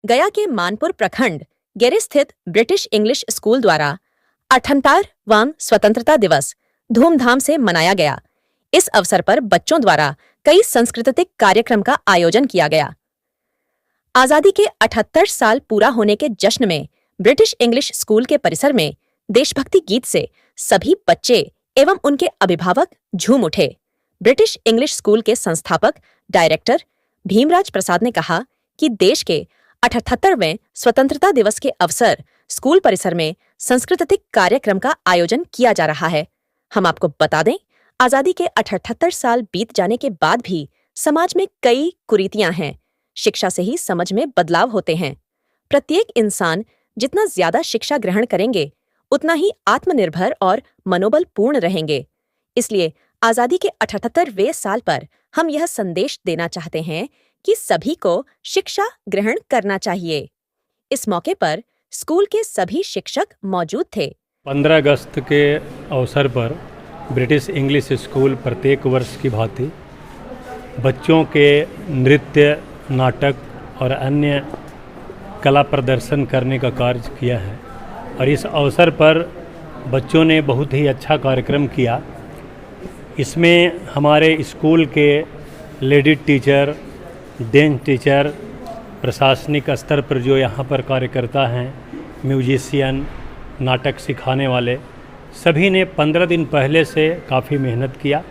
गया के मानपुर प्रखंड गेरे स्थित ब्रिटिश इंग्लिश स्कूल द्वारा 78वां स्वतंत्रता दिवस धूमधाम से मनाया गया। इस अवसर पर बच्चों द्वारा कई सांस्कृतिक कार्यक्रम का आयोजन किया गया। आजादी के 78 साल पूरा होने के जश्न में ब्रिटिश इंग्लिश स्कूल के परिसर में देशभक्ति गीत से सभी बच्चे एवं उनके अभिभावक झूम उठे। ब्रिटिश इंग्लिश स्कूल के संस्थापक डायरेक्टर भीमराज प्रसाद ने कहा कि देश के 78वें स्वतंत्रता दिवस के अवसर स्कूल परिसर में सांस्कृतिक कार्यक्रम का आयोजन किया जा रहा है। हम आपको बता दें, आजादी के 78 साल बीत जाने के बाद भी समाज में कई कुरीतियां हैं। शिक्षा से ही समझ में बदलाव होते हैं। प्रत्येक इंसान जितना ज्यादा शिक्षा ग्रहण करेंगे उतना ही आत्मनिर्भर और मनोबल पूर्ण रहेंगे। इसलिए आजादी के 78वें साल पर हम यह संदेश देना चाहते हैं कि सभी को शिक्षा ग्रहण करना चाहिए। इस मौके पर स्कूल के सभी शिक्षक मौजूद थे। 15 अगस्त के अवसर पर ब्रिटिश इंग्लिश स्कूल प्रत्येक वर्ष की भांति बच्चों के नृत्य, नाटक और अन्य कला प्रदर्शन करने का कार्य किया है और इस अवसर पर बच्चों ने बहुत ही अच्छा कार्यक्रम किया। इसमें हमारे स्कूल के लेडी टीचर, डांस टीचर, प्रशासनिक स्तर पर जो यहाँ पर कार्यकर्ता हैं, म्यूजिशियन, नाटक सिखाने वाले, सभी ने 15 दिन पहले से काफ़ी मेहनत किया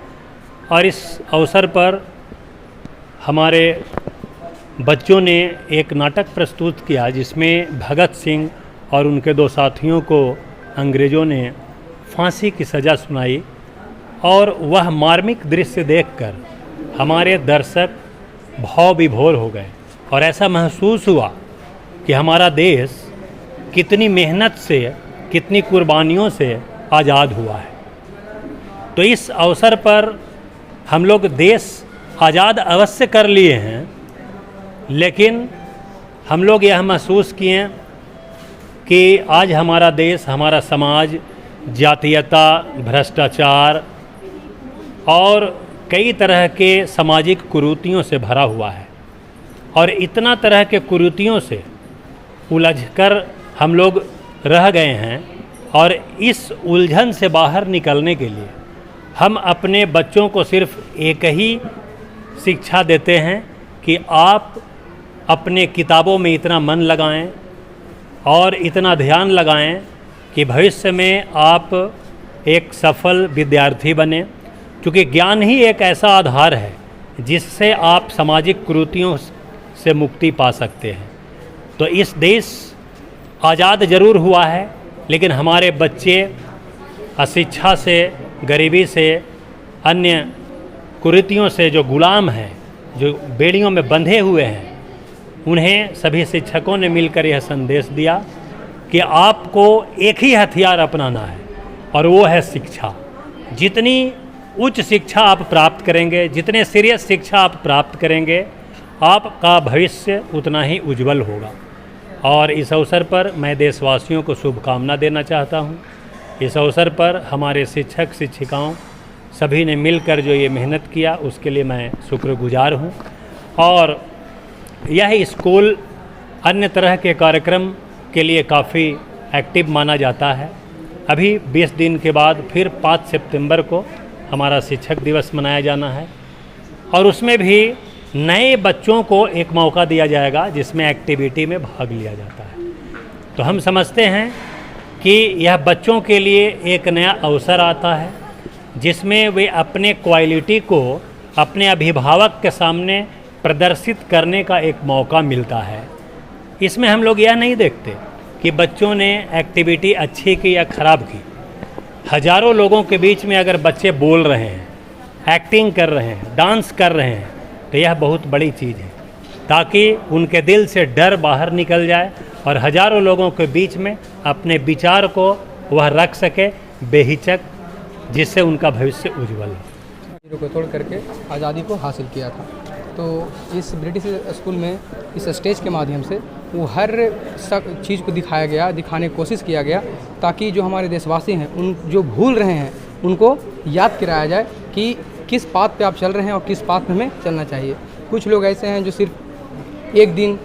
और इस अवसर पर हमारे बच्चों ने एक नाटक प्रस्तुत किया जिसमें भगत सिंह और उनके 2 साथियों को अंग्रेज़ों ने फांसी की सज़ा सुनाई और वह मार्मिक दृश्य देखकर हमारे दर्शक भाव विभोर हो गए और ऐसा महसूस हुआ कि हमारा देश कितनी मेहनत से, कितनी कुर्बानियों से आज़ाद हुआ है। तो इस अवसर पर हम लोग देश आज़ाद अवश्य कर लिए हैं, लेकिन हम लोग यह महसूस किए कि आज हमारा देश, हमारा समाज जातीयता, भ्रष्टाचार और कई तरह के सामाजिक कुरीतियों से भरा हुआ है और इतना तरह के कुरीतियों से उलझकर हम लोग रह गए हैं और इस उलझन से बाहर निकलने के लिए हम अपने बच्चों को सिर्फ एक ही शिक्षा देते हैं कि आप अपने किताबों में इतना मन लगाएं और इतना ध्यान लगाएं कि भविष्य में आप एक सफल विद्यार्थी बने, क्योंकि ज्ञान ही एक ऐसा आधार है जिससे आप सामाजिक कुरीतियों से मुक्ति पा सकते हैं। तो इस देश आज़ाद जरूर हुआ है, लेकिन हमारे बच्चे अशिक्षा से, गरीबी से, अन्य कुरीतियों से जो गुलाम हैं, जो बेड़ियों में बंधे हुए हैं, उन्हें सभी शिक्षकों ने मिलकर यह संदेश दिया कि आपको एक ही हथियार अपनाना है और वो है शिक्षा। जितनी उच्च शिक्षा आप प्राप्त करेंगे, जितने सीरियस शिक्षा आप प्राप्त करेंगे, आपका भविष्य उतना ही उज्जवल होगा। और इस अवसर पर मैं देशवासियों को शुभकामना देना चाहता हूँ। इस अवसर पर हमारे शिक्षक शिक्षिकाओं सभी ने मिलकर जो ये मेहनत किया उसके लिए मैं शुक्रगुजार हूँ। और यह स्कूल अन्य तरह के कार्यक्रम के लिए काफ़ी एक्टिव माना जाता है। अभी 20 दिन के बाद फिर 5 सितंबर को हमारा शिक्षक दिवस मनाया जाना है और उसमें भी नए बच्चों को एक मौका दिया जाएगा जिसमें एक्टिविटी में भाग लिया जाता है। तो हम समझते हैं कि यह बच्चों के लिए एक नया अवसर आता है जिसमें वे अपने क्वालिटी को अपने अभिभावक के सामने प्रदर्शित करने का एक मौका मिलता है। इसमें हम लोग यह नहीं देखते कि बच्चों ने एक्टिविटी अच्छी की या ख़राब की। हजारों लोगों के बीच में अगर बच्चे बोल रहे हैं, एक्टिंग कर रहे हैं, डांस कर रहे हैं, तो यह बहुत बड़ी चीज़ है, ताकि उनके दिल से डर बाहर निकल जाए और हजारों लोगों के बीच में अपने विचार को वह रख सके बेहिचक, जिससे उनका भविष्य उज्जवल हो। को तोड़ करके आज़ादी को हासिल किया था। तो इस ब्रिटिश स्कूल में इस स्टेज के माध्यम से वो हर चीज़ को दिखाया गया, दिखाने की कोशिश किया गया, ताकि जो हमारे देशवासी हैं उन जो भूल रहे हैं उनको याद कराया जाए कि किस पाथ पे आप चल रहे हैं और किस पाथ में हमें चलना चाहिए। कुछ लोग ऐसे हैं जो सिर्फ एक दिन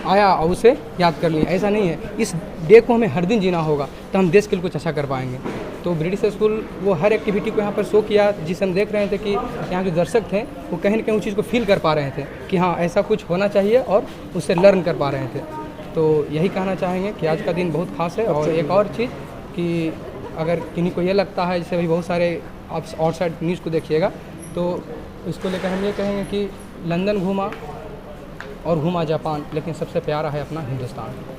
आया और उसे याद कर लिया, ऐसा नहीं है। इस डे को हमें हर दिन जीना होगा, तो हम देश के लिए कुछ अच्छा कर पाएंगे। तो ब्रिटिश स्कूल वो हर एक्टिविटी को यहाँ पर शो किया, जिसे हम देख रहे थे कि यहाँ जो दर्शक थे वो कहीं ना कहीं उस चीज़ को फील कर पा रहे थे कि हाँ ऐसा कुछ होना चाहिए, और उससे लर्न कर पा रहे थे। तो यही कहना चाहेंगे कि आज का दिन बहुत खास है। और एक और चीज़ कि अगर किन्हीं को ये लगता है, जैसे अभी बहुत सारे आप आउटसाइड न्यूज़ को देखिएगा, तो इसको लेकर हम ये कहेंगे कि लंदन घूमा और घूमा जापान, लेकिन सबसे प्यारा है अपना हिंदुस्तान।